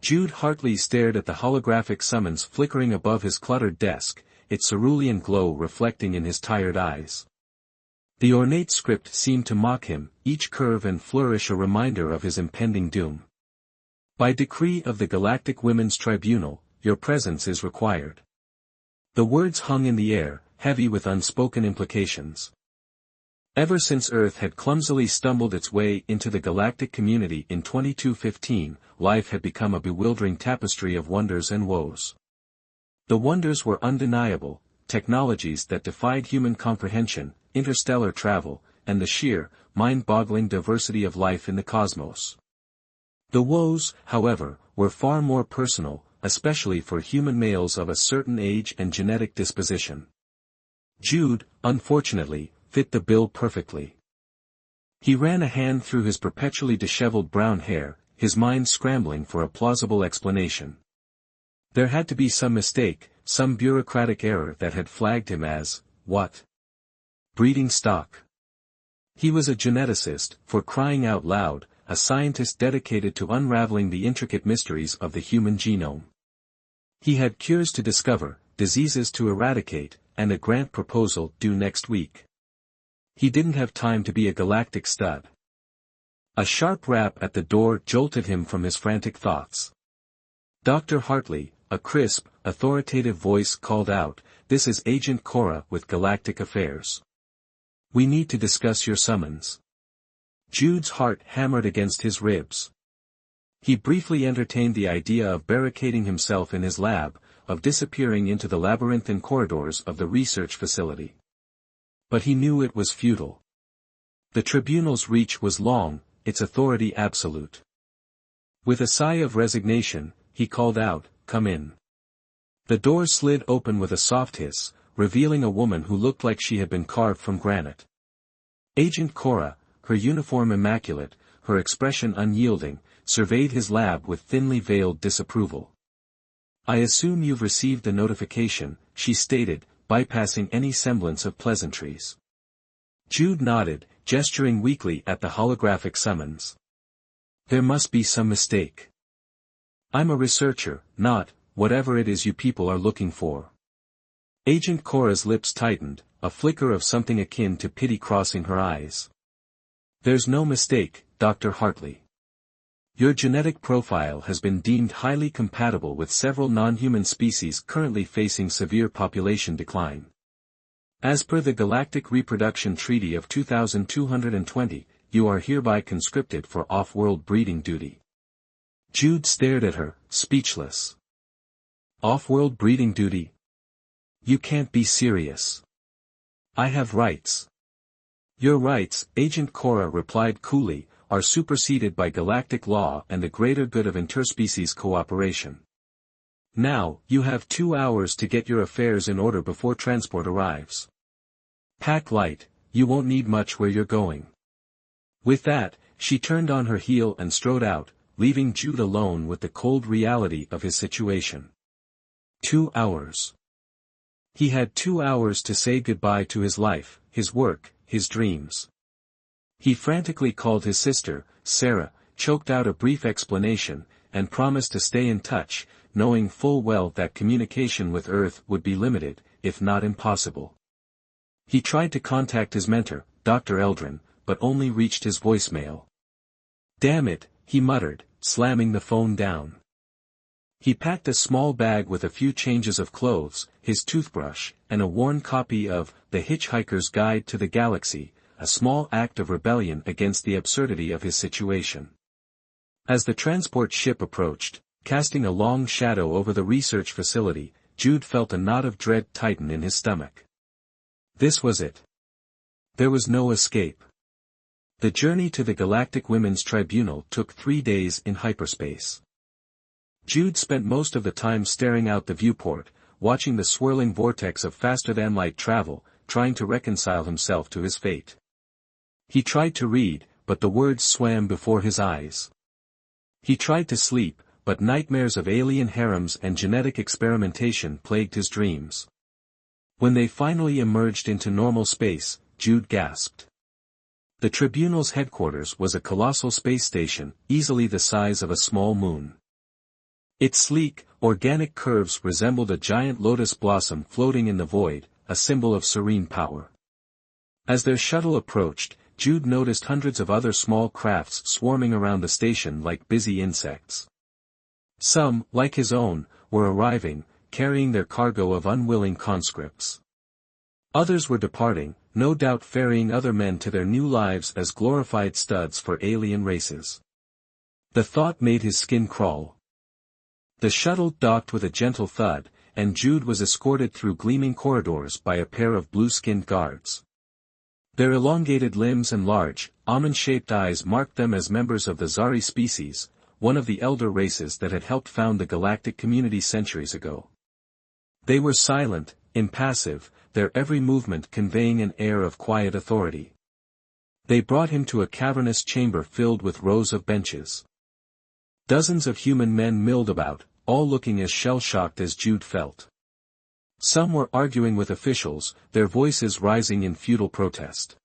Jude Hartley stared at the holographic summons flickering above his cluttered desk, its cerulean glow reflecting in his tired eyes. The ornate script seemed to mock him, each curve and flourish a reminder of his impending doom. By decree of the Galactic Women's Tribunal, your presence is required. The words hung in the air, heavy with unspoken implications. Ever since Earth had clumsily stumbled its way into the galactic community in 2215, life had become a bewildering tapestry of wonders and woes. The wonders were undeniable, technologies that defied human comprehension, interstellar travel, and the sheer, mind-boggling diversity of life in the cosmos. The woes, however, were far more personal, especially for human males of a certain age and genetic disposition. Jude, unfortunately, fit the bill perfectly. He ran a hand through his perpetually disheveled brown hair, his mind scrambling for a plausible explanation. There had to be some mistake, some bureaucratic error that had flagged him as, what? Breeding stock. He was a geneticist, for crying out loud, a scientist dedicated to unraveling the intricate mysteries of the human genome. He had cures to discover, diseases to eradicate, and a grant proposal due next week. He didn't have time to be a galactic stud. A sharp rap at the door jolted him from his frantic thoughts. Dr. Hartley, a crisp, authoritative voice called out, "This is Agent Cora with Galactic Affairs. We need to discuss your summons." Jude's heart hammered against his ribs. He briefly entertained the idea of barricading himself in his lab, of disappearing into the labyrinthine corridors of the research facility. But he knew it was futile. The tribunal's reach was long, its authority absolute. With a sigh of resignation, he called out, "Come in." The door slid open with a soft hiss, revealing a woman who looked like she had been carved from granite. Agent Cora, her uniform immaculate, her expression unyielding, surveyed his lab with thinly veiled disapproval. "I assume you've received the notification," she stated, bypassing any semblance of pleasantries. Jude nodded, gesturing weakly at the holographic summons. "There must be some mistake. I'm a researcher, not, whatever it is you people are looking for." Agent Cora's lips tightened, a flicker of something akin to pity crossing her eyes. "There's no mistake, Dr. Hartley. Your genetic profile has been deemed highly compatible with several non-human species currently facing severe population decline. As per the Galactic Reproduction Treaty of 2220, you are hereby conscripted for off-world breeding duty." Jude stared at her, speechless. "Off-world breeding duty? You can't be serious. I have rights." "Your rights," Agent Cora replied coolly, "are superseded by galactic law and the greater good of interspecies cooperation. Now, you have 2 hours to get your affairs in order before transport arrives. Pack light, you won't need much where you're going." With that, she turned on her heel and strode out, leaving Jude alone with the cold reality of his situation. 2 hours. He had 2 hours to say goodbye to his life, his work, his dreams. He frantically called his sister, Sarah, choked out a brief explanation, and promised to stay in touch, knowing full well that communication with Earth would be limited, if not impossible. He tried to contact his mentor, Dr. Eldrin, but only reached his voicemail. "Damn it," he muttered, slamming the phone down. He packed a small bag with a few changes of clothes, his toothbrush, and a worn copy of The Hitchhiker's Guide to the Galaxy, a small act of rebellion against the absurdity of his situation. As the transport ship approached, casting a long shadow over the research facility, Jude felt a knot of dread tighten in his stomach. This was it. There was no escape. The journey to the Galactic Women's Tribunal took 3 days in hyperspace. Jude spent most of the time staring out the viewport, watching the swirling vortex of faster-than-light travel, trying to reconcile himself to his fate. He tried to read, but the words swam before his eyes. He tried to sleep, but nightmares of alien harems and genetic experimentation plagued his dreams. When they finally emerged into normal space, Jude gasped. The Tribunal's headquarters was a colossal space station, easily the size of a small moon. Its sleek, organic curves resembled a giant lotus blossom floating in the void, a symbol of serene power. As their shuttle approached, Jude noticed hundreds of other small crafts swarming around the station like busy insects. Some, like his own, were arriving, carrying their cargo of unwilling conscripts. Others were departing, no doubt ferrying other men to their new lives as glorified studs for alien races. The thought made his skin crawl. The shuttle docked with a gentle thud, and Jude was escorted through gleaming corridors by a pair of blue-skinned guards. Their elongated limbs and large, almond-shaped eyes marked them as members of the Zari species, one of the elder races that had helped found the galactic community centuries ago. They were silent, impassive, their every movement conveying an air of quiet authority. They brought him to a cavernous chamber filled with rows of benches. Dozens of human men milled about, all looking as shell-shocked as Jude felt. Some were arguing with officials, their voices rising in futile protest.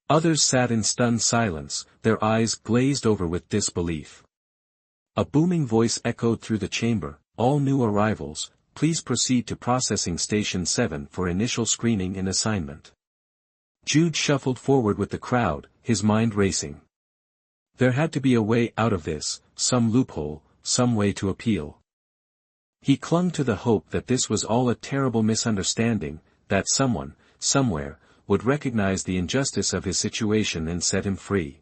Others sat in stunned silence, their eyes glazed over with disbelief. A booming voice echoed through the chamber, "All new arrivals, please proceed to Processing Station 7 for initial screening and assignment." Jude shuffled forward with the crowd, his mind racing. There had to be a way out of this, some loophole, some way to appeal. He clung to the hope that this was all a terrible misunderstanding, that someone, somewhere, would recognize the injustice of his situation and set him free.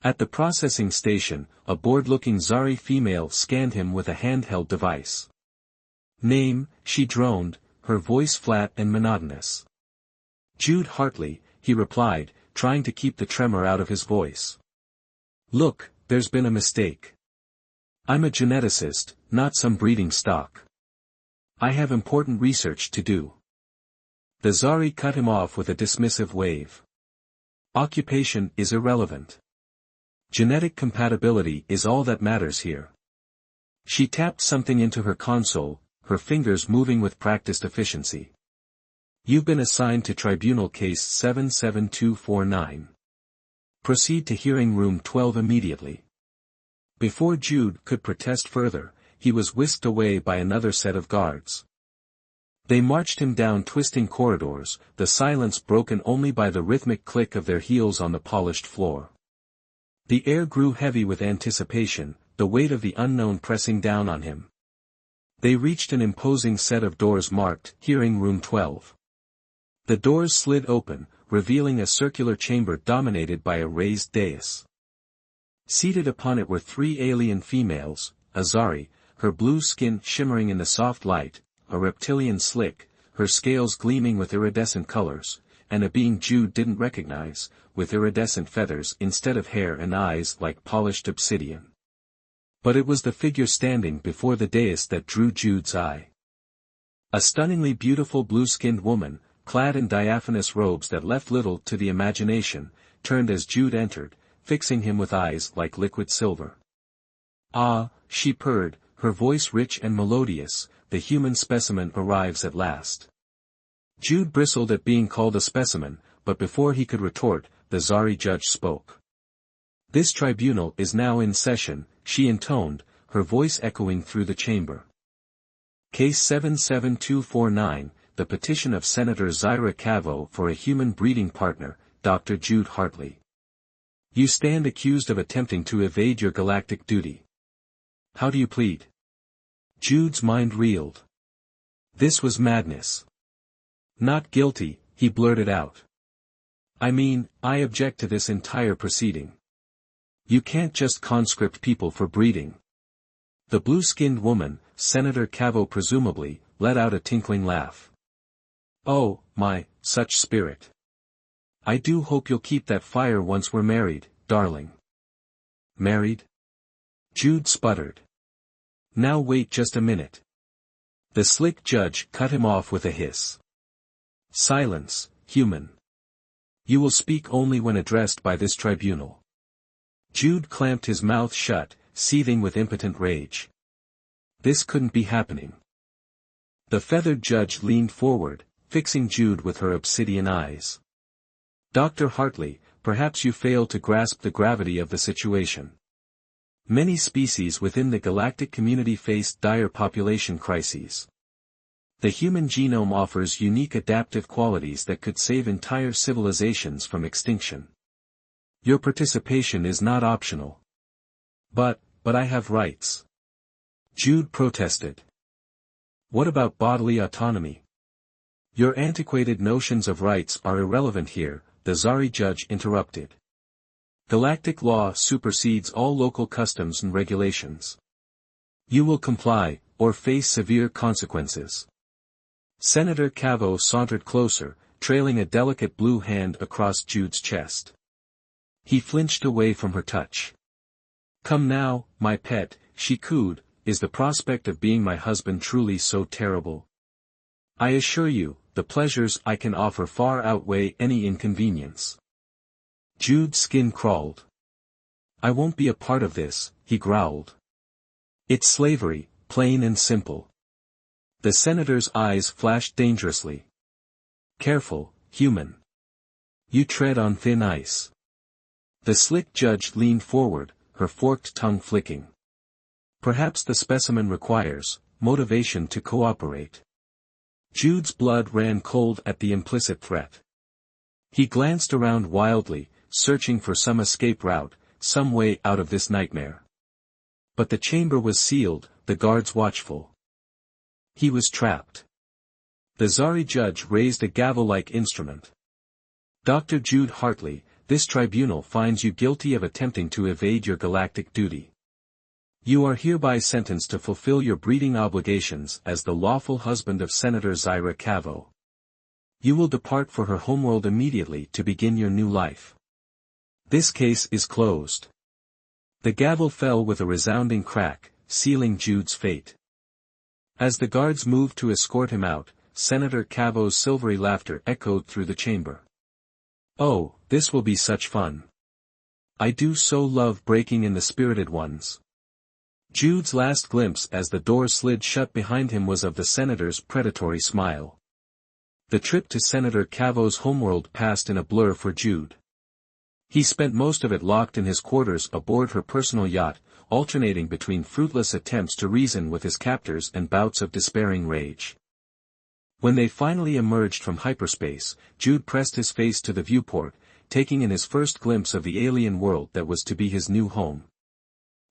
At the processing station, a bored-looking Zari female scanned him with a handheld device. "Name," she droned, her voice flat and monotonous. "Jude Hartley," he replied, trying to keep the tremor out of his voice. "Look, there's been a mistake. I'm a geneticist, not some breeding stock. I have important research to do." The Zari cut him off with a dismissive wave. "Occupation is irrelevant. Genetic compatibility is all that matters here." She tapped something into her console, her fingers moving with practiced efficiency. "You've been assigned to Tribunal Case 77249. Proceed to Hearing Room 12 immediately." Before Jude could protest further, he was whisked away by another set of guards. They marched him down twisting corridors, the silence broken only by the rhythmic click of their heels on the polished floor. The air grew heavy with anticipation, the weight of the unknown pressing down on him. They reached an imposing set of doors marked, Hearing Room 12. The doors slid open, revealing a circular chamber dominated by a raised dais. Seated upon it were three alien females, a Zari, her blue skin shimmering in the soft light, a reptilian Slick, her scales gleaming with iridescent colors, and a being Jude didn't recognize, with iridescent feathers instead of hair and eyes like polished obsidian. But it was the figure standing before the dais that drew Jude's eye. A stunningly beautiful blue-skinned woman, clad in diaphanous robes that left little to the imagination, turned as Jude entered, fixing him with eyes like liquid silver. "Ah," she purred, her voice rich and melodious, "the human specimen arrives at last." Jude bristled at being called a specimen, but before he could retort, the Zari judge spoke. "This tribunal is now in session," she intoned, her voice echoing through the chamber. Case 77249, the petition of Senator Zyra Cavo for a human breeding partner, Dr. Jude Hartley. You stand accused of attempting to evade your galactic duty. How do you plead? Jude's mind reeled. This was madness. Not guilty, he blurted out. I mean, I object to this entire proceeding. You can't just conscript people for breeding. The blue-skinned woman, Senator Cavo presumably, let out a tinkling laugh. Oh, my, such spirit. I do hope you'll keep that fire once we're married, darling. Married? Jude sputtered. Now wait just a minute. The slick judge cut him off with a hiss. Silence, human. You will speak only when addressed by this tribunal. Jude clamped his mouth shut, seething with impotent rage. This couldn't be happening. The feathered judge leaned forward, fixing Jude with her obsidian eyes. Dr. Hartley, perhaps you fail to grasp the gravity of the situation. Many species within the galactic community face dire population crises. The human genome offers unique adaptive qualities that could save entire civilizations from extinction. Your participation is not optional. But I have rights. Jude protested. What about bodily autonomy? Your antiquated notions of rights are irrelevant here, the Zari judge interrupted. Galactic law supersedes all local customs and regulations. You will comply, or face severe consequences. Senator Cavo sauntered closer, trailing a delicate blue hand across Jude's chest. He flinched away from her touch. Come now, my pet, she cooed, is the prospect of being my husband truly so terrible? I assure you, the pleasures I can offer far outweigh any inconvenience. Jude's skin crawled. I won't be a part of this, he growled. It's slavery, plain and simple. The senator's eyes flashed dangerously. Careful, human. You tread on thin ice. The slick judge leaned forward, her forked tongue flicking. Perhaps the specimen requires motivation to cooperate. Jude's blood ran cold at the implicit threat. He glanced around wildly, searching for some escape route, some way out of this nightmare. But the chamber was sealed, the guards watchful. He was trapped. The Zari judge raised a gavel-like instrument. Dr. Jude Hartley, this tribunal finds you guilty of attempting to evade your galactic duty. You are hereby sentenced to fulfill your breeding obligations as the lawful husband of Senator Zyra Cavo. You will depart for her homeworld immediately to begin your new life. This case is closed. The gavel fell with a resounding crack, sealing Jude's fate. As the guards moved to escort him out, Senator Cavo's silvery laughter echoed through the chamber. Oh, this will be such fun. I do so love breaking in the spirited ones. Jude's last glimpse as the door slid shut behind him was of the senator's predatory smile. The trip to Senator Cavo's homeworld passed in a blur for Jude. He spent most of it locked in his quarters aboard her personal yacht, alternating between fruitless attempts to reason with his captors and bouts of despairing rage. When they finally emerged from hyperspace, Jude pressed his face to the viewport, taking in his first glimpse of the alien world that was to be his new home.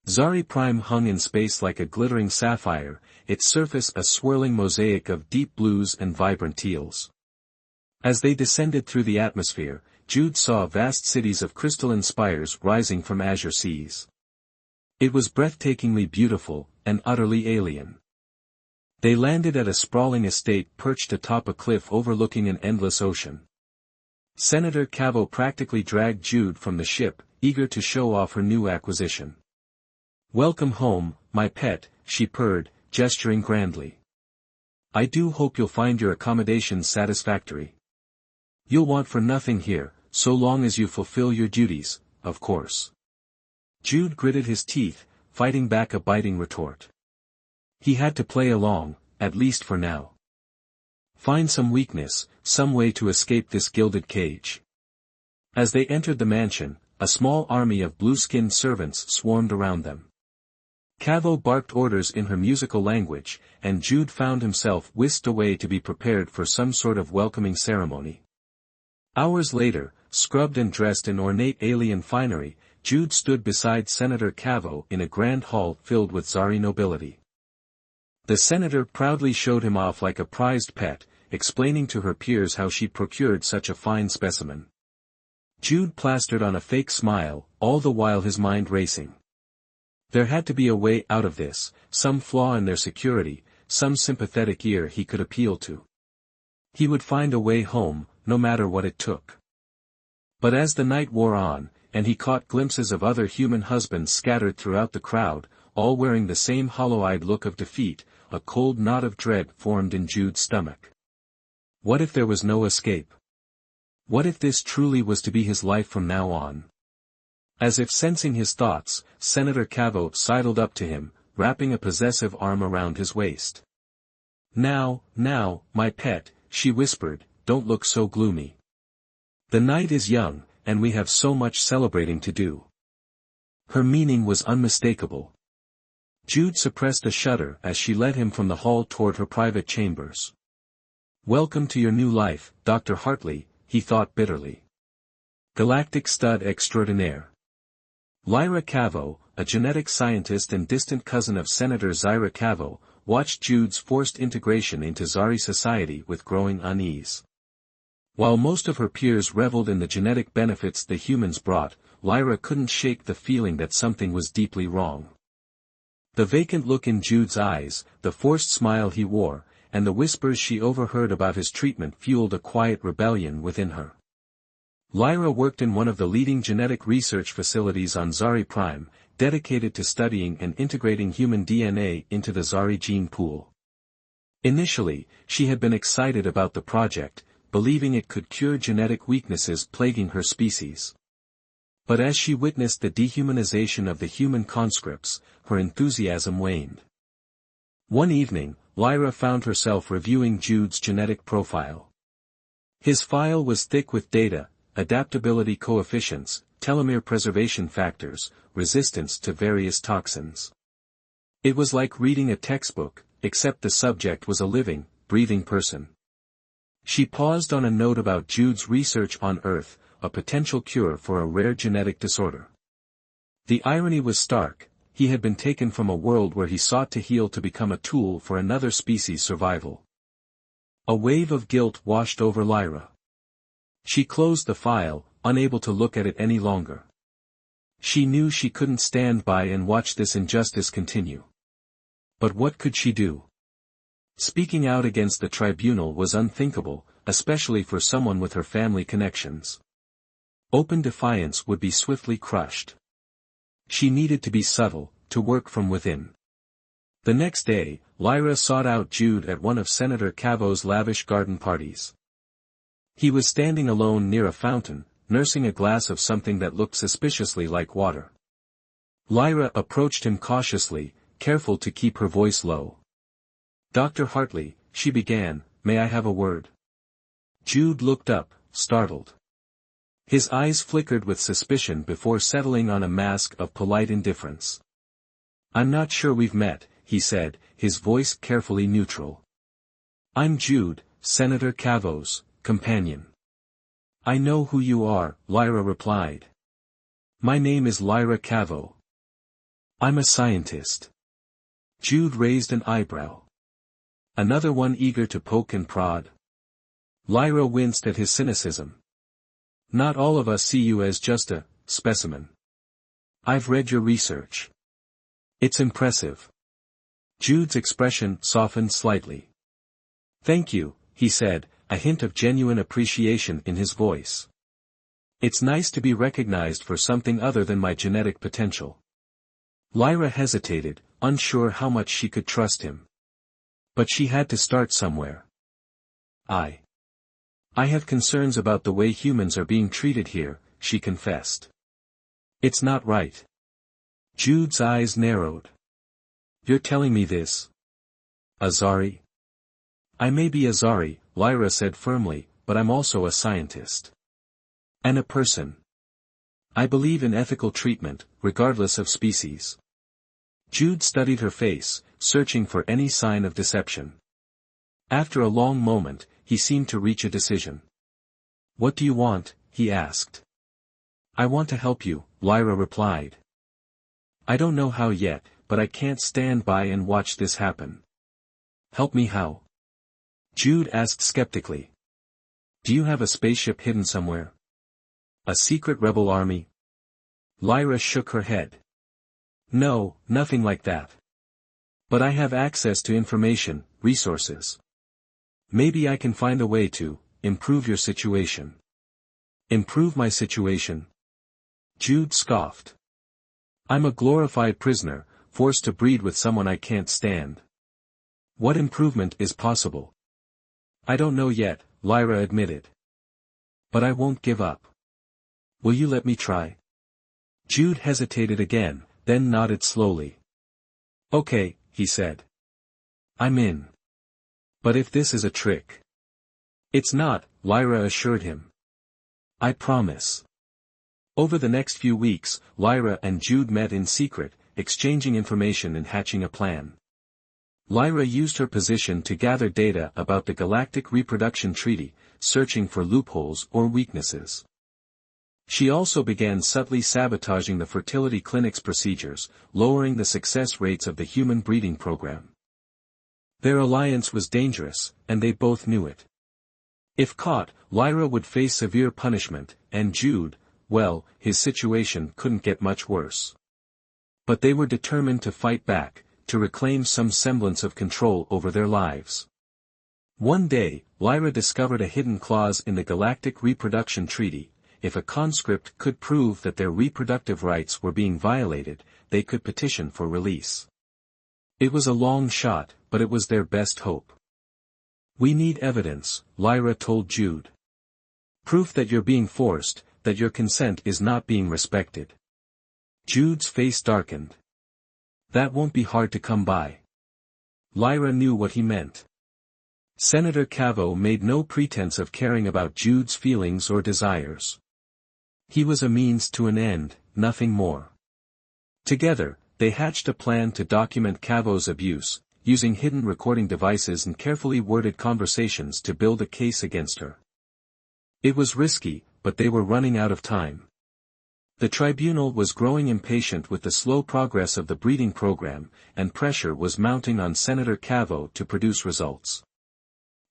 Zari Prime hung in space like a glittering sapphire, its surface a swirling mosaic of deep blues and vibrant teals. As they descended through the atmosphere, Jude saw vast cities of crystalline spires rising from azure seas. It was breathtakingly beautiful, and utterly alien. They landed at a sprawling estate perched atop a cliff overlooking an endless ocean. Senator Cavo practically dragged Jude from the ship, eager to show off her new acquisition. Welcome home, my pet, she purred, gesturing grandly. I do hope you'll find your accommodations satisfactory. You'll want for nothing here, so long as you fulfill your duties, of course. Jude gritted his teeth, fighting back a biting retort. He had to play along, at least for now. Find some weakness, some way to escape this gilded cage. As they entered the mansion, a small army of blue-skinned servants swarmed around them. Cavo barked orders in her musical language, and Jude found himself whisked away to be prepared for some sort of welcoming ceremony. Hours later, scrubbed and dressed in ornate alien finery, Jude stood beside Senator Cavo in a grand hall filled with Zari nobility. The senator proudly showed him off like a prized pet, explaining to her peers how she procured such a fine specimen. Jude plastered on a fake smile, all the while his mind racing. There had to be a way out of this, some flaw in their security, some sympathetic ear he could appeal to. He would find a way home, no matter what it took. But as the night wore on, and he caught glimpses of other human husbands scattered throughout the crowd, all wearing the same hollow-eyed look of defeat, a cold knot of dread formed in Jude's stomach. What if there was no escape? What if this truly was to be his life from now on? As if sensing his thoughts, Senator Cavo sidled up to him, wrapping a possessive arm around his waist. Now, my pet, she whispered, don't look so gloomy. The night is young, and we have so much celebrating to do. Her meaning was unmistakable. Jude suppressed a shudder as she led him from the hall toward her private chambers. "Welcome to your new life, Dr. Hartley," he thought bitterly. Galactic stud extraordinaire. Lyra Cavo, a genetic scientist and distant cousin of Senator Zyra Cavo, watched Jude's forced integration into Zari society with growing unease. While most of her peers reveled in the genetic benefits the humans brought, Lyra couldn't shake the feeling that something was deeply wrong. The vacant look in Jude's eyes, the forced smile he wore, and the whispers she overheard about his treatment fueled a quiet rebellion within her. Lyra worked in one of the leading genetic research facilities on Zari Prime, dedicated to studying and integrating human DNA into the Zari gene pool. Initially, she had been excited about the project, believing it could cure genetic weaknesses plaguing her species. But as she witnessed the dehumanization of the human conscripts, her enthusiasm waned. One evening, Lyra found herself reviewing Jude's genetic profile. His file was thick with data, adaptability coefficients, telomere preservation factors, resistance to various toxins. It was like reading a textbook, except the subject was a living, breathing person. She paused on a note about Jude's research on Earth, a potential cure for a rare genetic disorder. The irony was stark: he had been taken from a world where he sought to heal to become a tool for another species' survival. A wave of guilt washed over Lyra. She closed the file, unable to look at it any longer. She knew she couldn't stand by and watch this injustice continue. But what could she do? Speaking out against the tribunal was unthinkable, especially for someone with her family connections. Open defiance would be swiftly crushed. She needed to be subtle, to work from within. The next day, Lyra sought out Jude at one of Senator Cavo's lavish garden parties. He was standing alone near a fountain, nursing a glass of something that looked suspiciously like water. Lyra approached him cautiously, careful to keep her voice low. "Dr. Hartley," she began, "may I have a word?" Jude looked up, startled. His eyes flickered with suspicion before settling on a mask of polite indifference. "I'm not sure we've met," he said, his voice carefully neutral. "I'm Jude, Senator Cavo's companion." "I know who you are," Lyra replied. "My name is Lyra Cavo. I'm a scientist." Jude raised an eyebrow. Another one eager to poke and prod? Lyra winced at his cynicism. "Not all of us see you as just a specimen. I've read your research. It's impressive." Jude's expression softened slightly. "Thank you," he said, a hint of genuine appreciation in his voice. "It's nice to be recognized for something other than my genetic potential." Lyra hesitated, unsure how much she could trust him. But she had to start somewhere. I have concerns about the way humans are being treated here," she confessed. "It's not right." Jude's eyes narrowed. "You're telling me this? Azari?" "I may be Azari," Lyra said firmly, "but I'm also a scientist. And a person. I believe in ethical treatment, regardless of species." Jude studied her face, searching for any sign of deception. After a long moment, he seemed to reach a decision. "What do you want?" he asked. "I want to help you," Lyra replied. "I don't know how yet, but I can't stand by and watch this happen." "Help me how?" Jude asked skeptically. "Do you have a spaceship hidden somewhere? A secret rebel army?" Lyra shook her head. "No, nothing like that. But I have access to information, resources. Maybe I can find a way to improve your situation." "Improve my situation?" Jude scoffed. "I'm a glorified prisoner, forced to breed with someone I can't stand. What improvement is possible?" "I don't know yet," Lyra admitted. "But I won't give up. Will you let me try?" Jude hesitated again, then nodded slowly. "Okay," he said. "I'm in. But if this is a trick..." "It's not," Lyra assured him. "I promise." Over the next few weeks, Lyra and Jude met in secret, exchanging information and hatching a plan. Lyra used her position to gather data about the Galactic Reproduction Treaty, searching for loopholes or weaknesses. She also began subtly sabotaging the fertility clinic's procedures, lowering the success rates of the human breeding program. Their alliance was dangerous, and they both knew it. If caught, Lyra would face severe punishment, and Jude, well, his situation couldn't get much worse. But they were determined to fight back, to reclaim some semblance of control over their lives. One day, Lyra discovered a hidden clause in the Galactic Reproduction Treaty. If a conscript could prove that their reproductive rights were being violated, they could petition for release. It was a long shot, but it was their best hope. "We need evidence," Lyra told Jude. "Proof that you're being forced, that your consent is not being respected." Jude's face darkened. "That won't be hard to come by." Lyra knew what he meant. Senator Cavo made no pretense of caring about Jude's feelings or desires. He was a means to an end, nothing more. Together, they hatched a plan to document Cavo's abuse, using hidden recording devices and carefully worded conversations to build a case against her. It was risky, but they were running out of time. The tribunal was growing impatient with the slow progress of the breeding program, and pressure was mounting on Senator Cavo to produce results.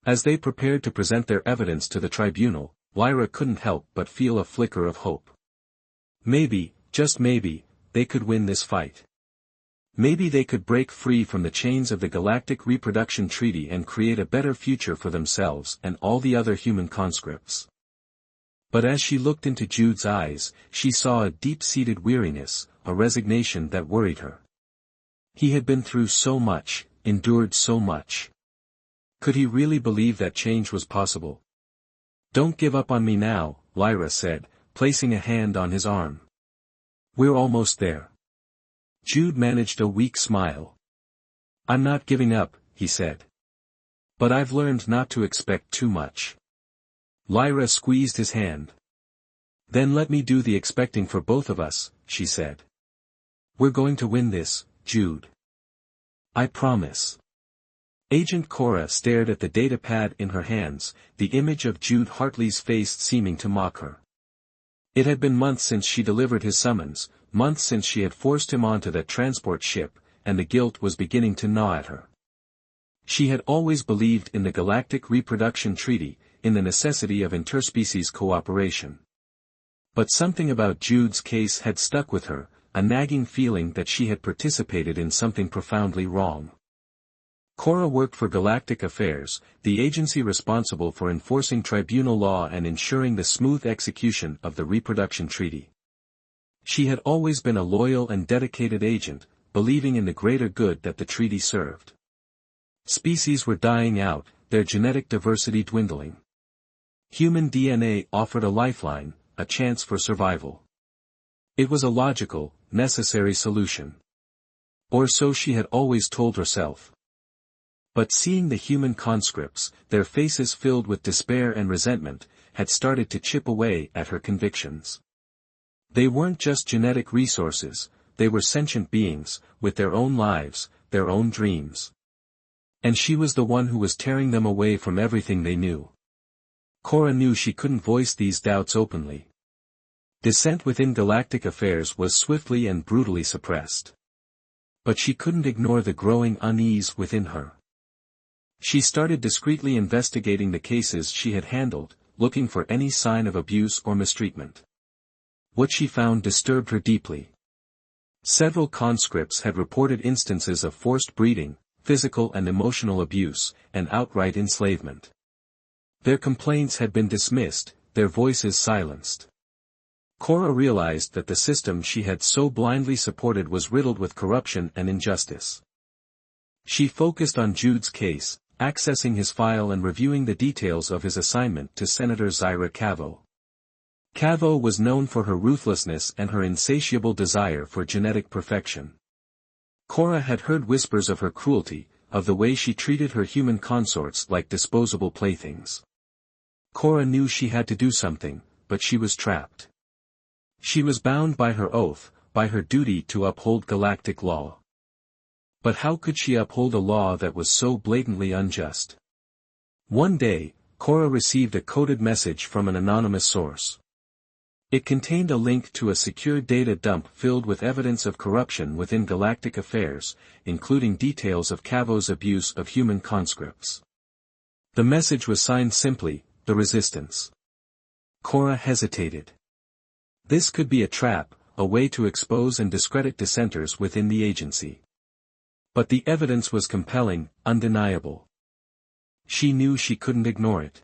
As they prepared to present their evidence to the tribunal, Lyra couldn't help but feel a flicker of hope. Maybe, just maybe, they could win this fight. Maybe they could break free from the chains of the Galactic Reproduction Treaty and create a better future for themselves and all the other human conscripts. But as she looked into Jude's eyes, she saw a deep-seated weariness, a resignation that worried her. He had been through so much, endured so much. Could he really believe that change was possible? "Don't give up on me now," Lyra said, placing a hand on his arm. "We're almost there." Jude managed a weak smile. "I'm not giving up," he said. "But I've learned not to expect too much." Lyra squeezed his hand. "Then let me do the expecting for both of us," she said. "We're going to win this, Jude. I promise." Agent Cora stared at the datapad in her hands, the image of Jude Hartley's face seeming to mock her. It had been months since she delivered his summons, months since she had forced him onto that transport ship, and the guilt was beginning to gnaw at her. She had always believed in the Galactic Reproduction Treaty, in the necessity of interspecies cooperation. But something about Jude's case had stuck with her, a nagging feeling that she had participated in something profoundly wrong. Cora worked for Galactic Affairs, the agency responsible for enforcing tribunal law and ensuring the smooth execution of the Reproduction Treaty. She had always been a loyal and dedicated agent, believing in the greater good that the treaty served. Species were dying out, their genetic diversity dwindling. Human DNA offered a lifeline, a chance for survival. It was a logical, necessary solution. Or so she had always told herself. But seeing the human conscripts, their faces filled with despair and resentment, had started to chip away at her convictions. They weren't just genetic resources, they were sentient beings, with their own lives, their own dreams. And she was the one who was tearing them away from everything they knew. Cora knew she couldn't voice these doubts openly. Dissent within Galactic Affairs was swiftly and brutally suppressed. But she couldn't ignore the growing unease within her. She started discreetly investigating the cases she had handled, looking for any sign of abuse or mistreatment. What she found disturbed her deeply. Several conscripts had reported instances of forced breeding, physical and emotional abuse, and outright enslavement. Their complaints had been dismissed, their voices silenced. Cora realized that the system she had so blindly supported was riddled with corruption and injustice. She focused on Jude's case, accessing his file and reviewing the details of his assignment to Senator Zyra Cavo. Cavo was known for her ruthlessness and her insatiable desire for genetic perfection. Cora had heard whispers of her cruelty, of the way she treated her human consorts like disposable playthings. Cora knew she had to do something, but she was trapped. She was bound by her oath, by her duty to uphold galactic law. But how could she uphold a law that was so blatantly unjust? One day, Cora received a coded message from an anonymous source. It contained a link to a secure data dump filled with evidence of corruption within galactic affairs, including details of Cavo's abuse of human conscripts. The message was signed simply, "The Resistance." Cora hesitated. This could be a trap, a way to expose and discredit dissenters within the agency. But the evidence was compelling, undeniable. She knew she couldn't ignore it.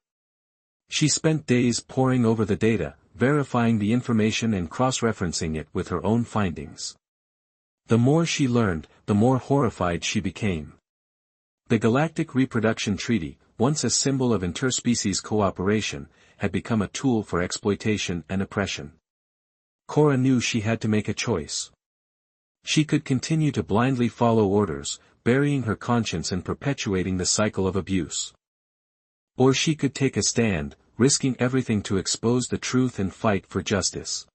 She spent days poring over the data, verifying the information and cross-referencing it with her own findings. The more she learned, the more horrified she became. The Galactic Reproduction Treaty, once a symbol of interspecies cooperation, had become a tool for exploitation and oppression. Cora knew she had to make a choice. She could continue to blindly follow orders, burying her conscience and perpetuating the cycle of abuse. Or she could take a stand, risking everything to expose the truth and fight for justice.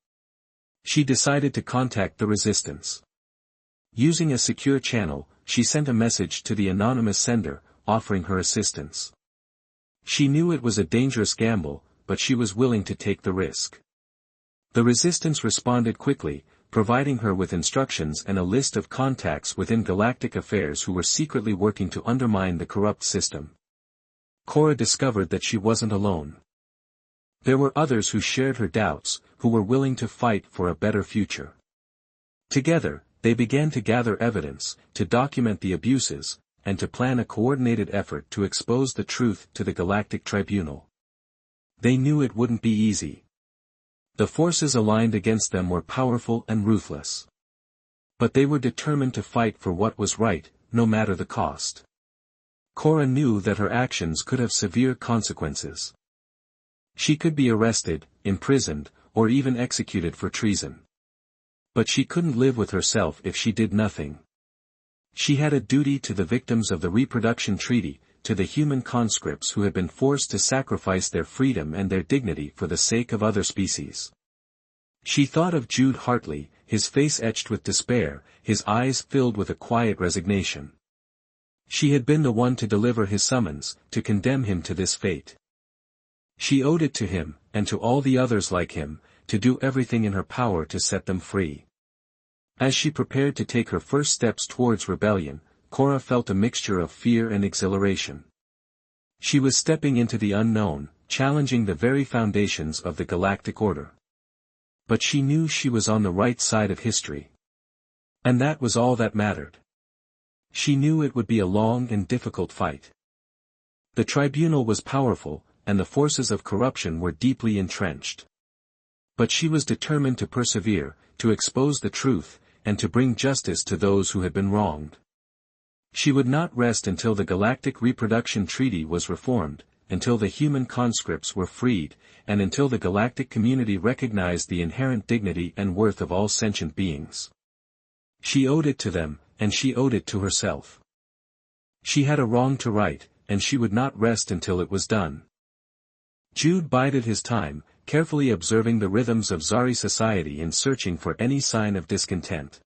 She decided to contact the Resistance. Using a secure channel, she sent a message to the anonymous sender, offering her assistance. She knew it was a dangerous gamble, but she was willing to take the risk. The Resistance responded quickly, providing her with instructions and a list of contacts within galactic affairs who were secretly working to undermine the corrupt system. Cora discovered that she wasn't alone. There were others who shared her doubts, who were willing to fight for a better future. Together, they began to gather evidence, to document the abuses, and to plan a coordinated effort to expose the truth to the Galactic Tribunal. They knew it wouldn't be easy. The forces aligned against them were powerful and ruthless. But they were determined to fight for what was right, no matter the cost. Cora knew that her actions could have severe consequences. She could be arrested, imprisoned, or even executed for treason. But she couldn't live with herself if she did nothing. She had a duty to the victims of the Reproduction Treaty, to the human conscripts who had been forced to sacrifice their freedom and their dignity for the sake of other species. She thought of Jude Hartley, his face etched with despair, his eyes filled with a quiet resignation. She had been the one to deliver his summons, to condemn him to this fate. She owed it to him, and to all the others like him, to do everything in her power to set them free. As she prepared to take her first steps towards rebellion, Cora felt a mixture of fear and exhilaration. She was stepping into the unknown, challenging the very foundations of the galactic order. But she knew she was on the right side of history. And that was all that mattered. She knew it would be a long and difficult fight. The tribunal was powerful, and the forces of corruption were deeply entrenched. But she was determined to persevere, to expose the truth, and to bring justice to those who had been wronged. She would not rest until the Galactic Reproduction Treaty was reformed, until the human conscripts were freed, and until the galactic community recognized the inherent dignity and worth of all sentient beings. She owed it to them, and she owed it to herself. She had a wrong to right, and she would not rest until it was done. Jude bided his time, carefully observing the rhythms of Zari society and searching for any sign of discontent.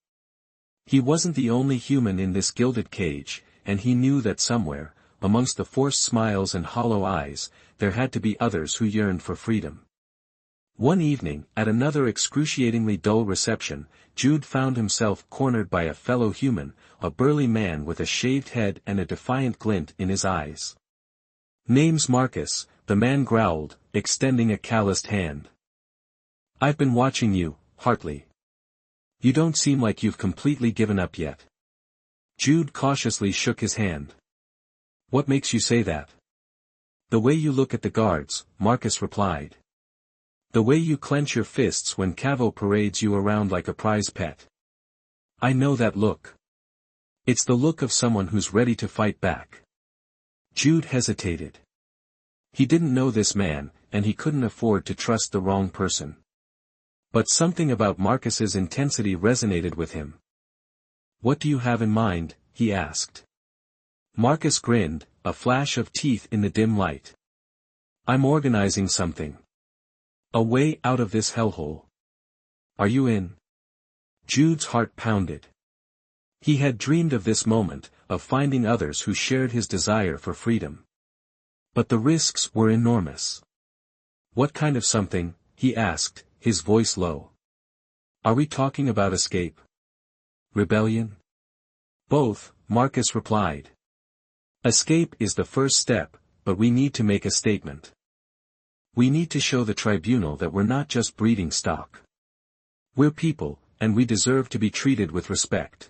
He wasn't the only human in this gilded cage, and he knew that somewhere, amongst the forced smiles and hollow eyes, there had to be others who yearned for freedom. One evening, at another excruciatingly dull reception, Jude found himself cornered by a fellow human, a burly man with a shaved head and a defiant glint in his eyes. "Name's Marcus," the man growled, extending a calloused hand. "I've been watching you, Hartley. You don't seem like you've completely given up yet." Jude cautiously shook his hand. "What makes you say that?" "The way you look at the guards," Marcus replied. "The way you clench your fists when Cavo parades you around like a prize pet. I know that look. It's the look of someone who's ready to fight back." Jude hesitated. He didn't know this man, and he couldn't afford to trust the wrong person. But something about Marcus's intensity resonated with him. "What do you have in mind?" he asked. Marcus grinned, a flash of teeth in the dim light. "I'm organizing something. A way out of this hellhole." Are you in? Jude's heart pounded. He had dreamed of this moment, of finding others who shared his desire for freedom. But the risks were enormous. What kind of something, he asked, his voice low. Are we talking about escape? Rebellion? Both, Marcus replied. Escape is the first step, but we need to make a statement. We need to show the tribunal that we're not just breeding stock. We're people, and we deserve to be treated with respect.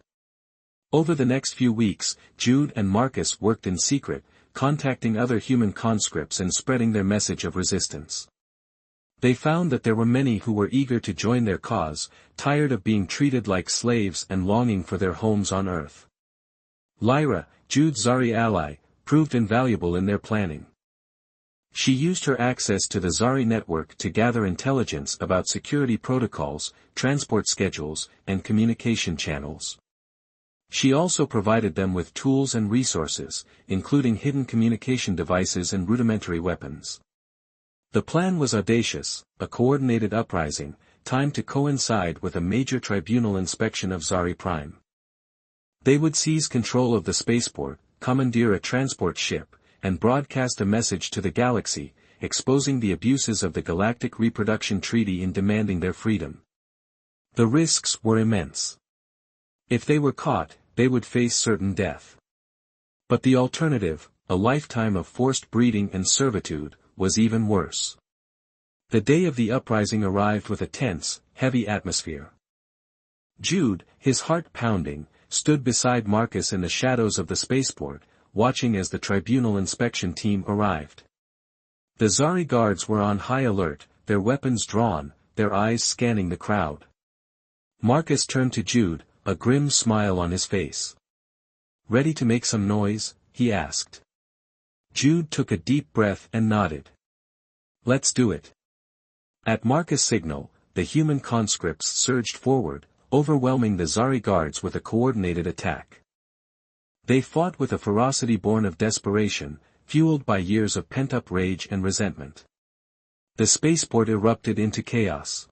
Over the next few weeks, Jude and Marcus worked in secret, contacting other human conscripts and spreading their message of resistance. They found that there were many who were eager to join their cause, tired of being treated like slaves and longing for their homes on Earth. Lyra, Jude's Zari ally, proved invaluable in their planning. She used her access to the Zari network to gather intelligence about security protocols, transport schedules, and communication channels. She also provided them with tools and resources, including hidden communication devices and rudimentary weapons. The plan was audacious, a coordinated uprising, timed to coincide with a major tribunal inspection of Zari Prime. They would seize control of the spaceport, commandeer a transport ship, and broadcast a message to the galaxy, exposing the abuses of the Galactic Reproduction Treaty in demanding their freedom. The risks were immense. If they were caught, they would face certain death. But the alternative, a lifetime of forced breeding and servitude, was even worse. The day of the uprising arrived with a tense, heavy atmosphere. Jude, his heart pounding, stood beside Marcus in the shadows of the spaceport, watching as the tribunal inspection team arrived. The Zari guards were on high alert, their weapons drawn, their eyes scanning the crowd. Marcus turned to Jude, a grim smile on his face. Ready to make some noise? He asked. Jude took a deep breath and nodded. Let's do it. At Marcus' signal, the human conscripts surged forward, overwhelming the Zari guards with a coordinated attack. They fought with a ferocity born of desperation, fueled by years of pent-up rage and resentment. The spaceport erupted into chaos.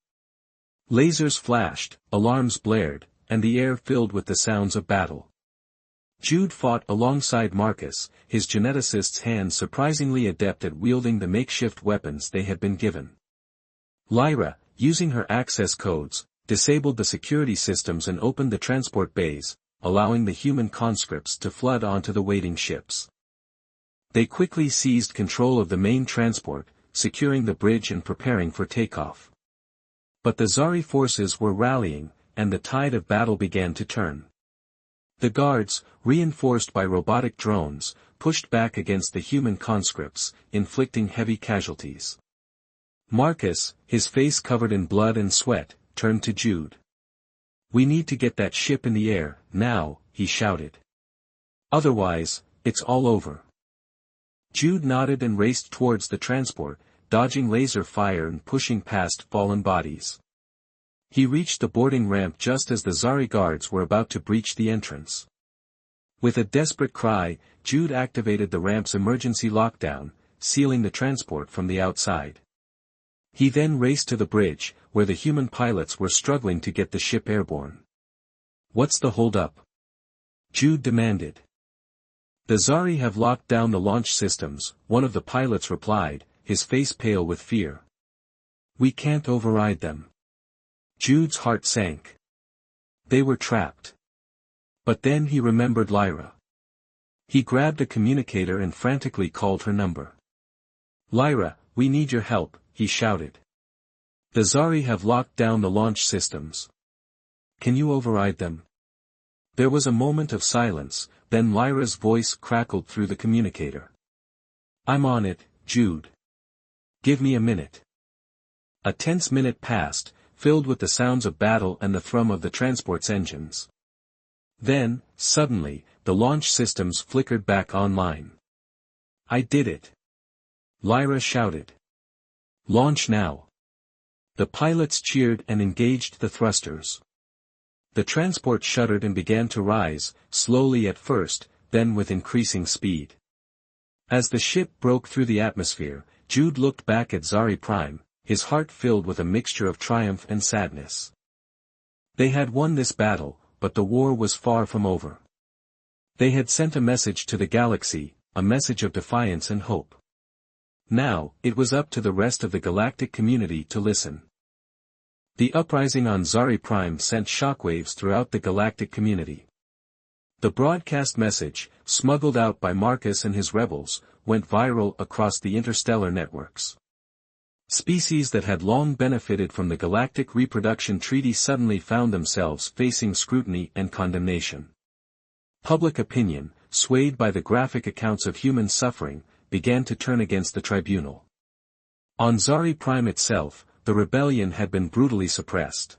Lasers flashed, alarms blared, and the air filled with the sounds of battle. Jude fought alongside Marcus, his geneticist's hands surprisingly adept at wielding the makeshift weapons they had been given. Lyra, using her access codes, disabled the security systems and opened the transport bays, allowing the human conscripts to flood onto the waiting ships. They quickly seized control of the main transport, securing the bridge and preparing for takeoff. But the Zari forces were rallying, and the tide of battle began to turn. The guards, reinforced by robotic drones, pushed back against the human conscripts, inflicting heavy casualties. Marcus, his face covered in blood and sweat, turned to Jude. We need to get that ship in the air, now, he shouted. Otherwise, it's all over. Jude nodded and raced towards the transport, dodging laser fire and pushing past fallen bodies. He reached the boarding ramp just as the Zari guards were about to breach the entrance. With a desperate cry, Jude activated the ramp's emergency lockdown, sealing the transport from the outside. He then raced to the bridge, where the human pilots were struggling to get the ship airborne. What's the hold-up? Jude demanded. The Zari have locked down the launch systems, one of the pilots replied, his face pale with fear. We can't override them. Jude's heart sank. They were trapped. But then he remembered Lyra. He grabbed a communicator and frantically called her number. Lyra, we need your help, he shouted. The Zari have locked down the launch systems. Can you override them? There was a moment of silence, then Lyra's voice crackled through the communicator. I'm on it, Jude. Give me a minute. A tense minute passed, filled with the sounds of battle and the thrum of the transport's engines. Then, suddenly, the launch systems flickered back online. I did it. Lyra shouted. Launch now. The pilots cheered and engaged the thrusters. The transport shuddered and began to rise, slowly at first, then with increasing speed. As the ship broke through the atmosphere, Jude looked back at Zari Prime, his heart filled with a mixture of triumph and sadness. They had won this battle, but the war was far from over. They had sent a message to the galaxy, a message of defiance and hope. Now, it was up to the rest of the galactic community to listen. The uprising on Zari Prime sent shockwaves throughout the galactic community. The broadcast message, smuggled out by Marcus and his rebels, went viral across the interstellar networks. Species that had long benefited from the Galactic Reproduction Treaty suddenly found themselves facing scrutiny and condemnation. Public opinion, swayed by the graphic accounts of human suffering, began to turn against the tribunal. On Zari Prime itself, the rebellion had been brutally suppressed.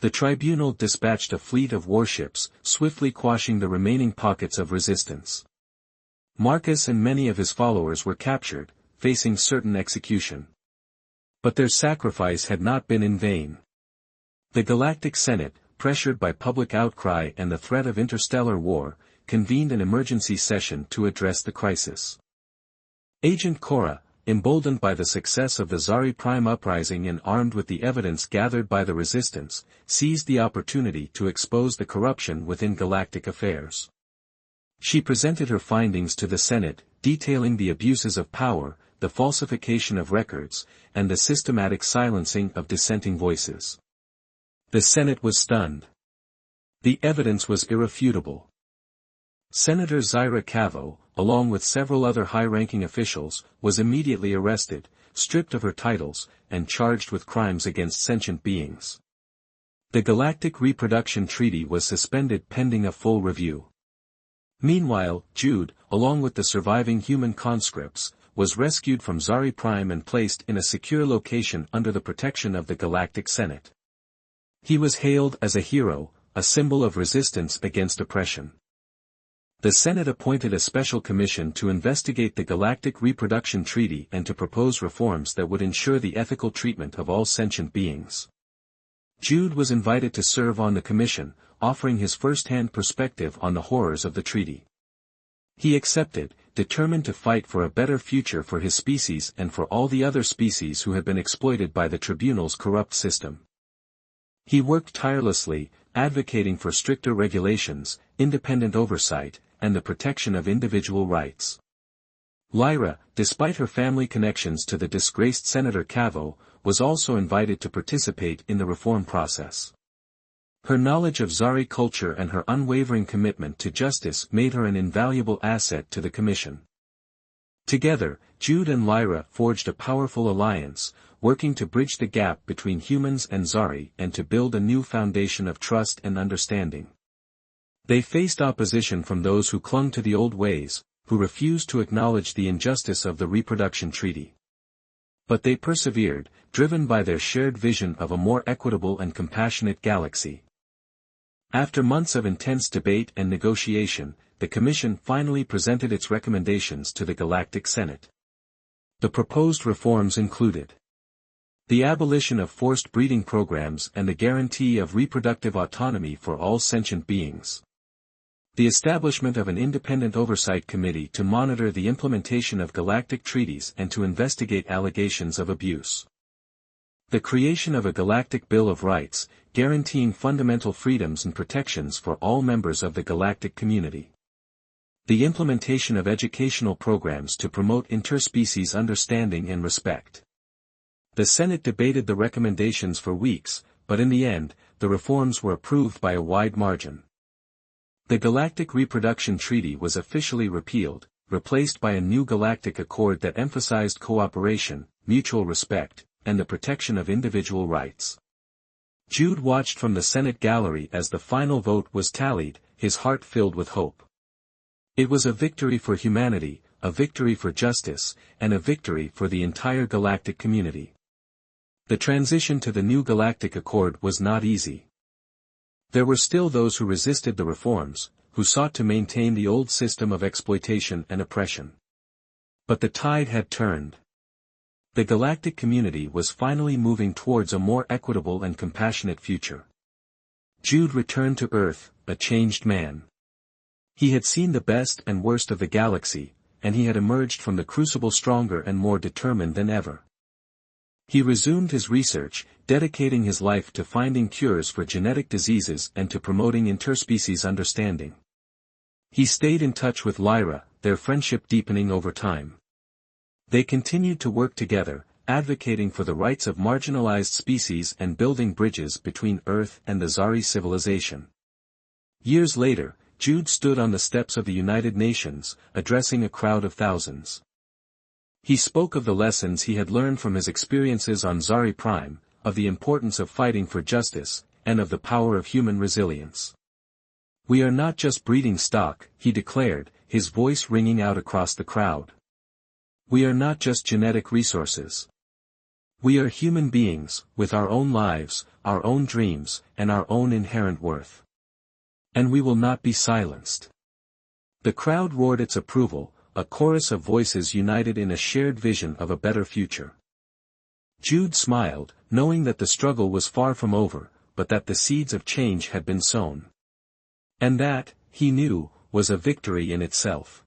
The tribunal dispatched a fleet of warships, swiftly quashing the remaining pockets of resistance. Marcus and many of his followers were captured, facing certain execution. But their sacrifice had not been in vain. The Galactic Senate, pressured by public outcry and the threat of interstellar war, convened an emergency session to address the crisis. Agent Cora, emboldened by the success of the Zari Prime uprising and armed with the evidence gathered by the resistance, seized the opportunity to expose the corruption within galactic affairs. She presented her findings to the Senate, detailing the abuses of power, the falsification of records, and the systematic silencing of dissenting voices. The Senate was stunned. The evidence was irrefutable. Senator Zyra Cavo, along with several other high-ranking officials, was immediately arrested, stripped of her titles, and charged with crimes against sentient beings. The Galactic Reproduction Treaty was suspended pending a full review. Meanwhile, Jude, along with the surviving human conscripts, was rescued from Zari Prime and placed in a secure location under the protection of the Galactic Senate. He was hailed as a hero, a symbol of resistance against oppression. The Senate appointed a special commission to investigate the Galactic Reproduction Treaty and to propose reforms that would ensure the ethical treatment of all sentient beings. Jude was invited to serve on the commission, offering his first-hand perspective on the horrors of the treaty. He accepted, determined to fight for a better future for his species and for all the other species who had been exploited by the tribunal's corrupt system. He worked tirelessly, advocating for stricter regulations, independent oversight, and the protection of individual rights. Lyra, despite her family connections to the disgraced Senator Cavo, was also invited to participate in the reform process. Her knowledge of Zari culture and her unwavering commitment to justice made her an invaluable asset to the commission. Together, Jude and Lyra forged a powerful alliance, working to bridge the gap between humans and Zari and to build a new foundation of trust and understanding. They faced opposition from those who clung to the old ways, who refused to acknowledge the injustice of the reproduction treaty. But they persevered, driven by their shared vision of a more equitable and compassionate galaxy. After months of intense debate and negotiation, the Commission finally presented its recommendations to the Galactic Senate. The proposed reforms included the abolition of forced breeding programs and the guarantee of reproductive autonomy for all sentient beings. The establishment of an independent oversight committee to monitor the implementation of galactic treaties and to investigate allegations of abuse. The creation of a Galactic Bill of Rights, guaranteeing fundamental freedoms and protections for all members of the galactic community. The implementation of educational programs to promote interspecies understanding and respect. The Senate debated the recommendations for weeks, but in the end, the reforms were approved by a wide margin. The Galactic Reproduction Treaty was officially repealed, replaced by a new galactic accord that emphasized cooperation, mutual respect, and the protection of individual rights. Jude watched from the Senate gallery as the final vote was tallied, his heart filled with hope. It was a victory for humanity, a victory for justice, and a victory for the entire galactic community. The transition to the new galactic accord was not easy. There were still those who resisted the reforms, who sought to maintain the old system of exploitation and oppression. But the tide had turned. The galactic community was finally moving towards a more equitable and compassionate future. Jude returned to Earth, a changed man. He had seen the best and worst of the galaxy, and he had emerged from the crucible stronger and more determined than ever. He resumed his research, dedicating his life to finding cures for genetic diseases and to promoting interspecies understanding. He stayed in touch with Lyra, their friendship deepening over time. They continued to work together, advocating for the rights of marginalized species and building bridges between Earth and the Zari civilization. Years later, Jude stood on the steps of the United Nations, addressing a crowd of thousands. He spoke of the lessons he had learned from his experiences on Zari Prime, of the importance of fighting for justice, and of the power of human resilience. "We are not just breeding stock," he declared, his voice ringing out across the crowd. "We are not just genetic resources. We are human beings, with our own lives, our own dreams, and our own inherent worth. And we will not be silenced." The crowd roared its approval, a chorus of voices united in a shared vision of a better future. Jude smiled, knowing that the struggle was far from over, but that the seeds of change had been sown. And that, he knew, was a victory in itself.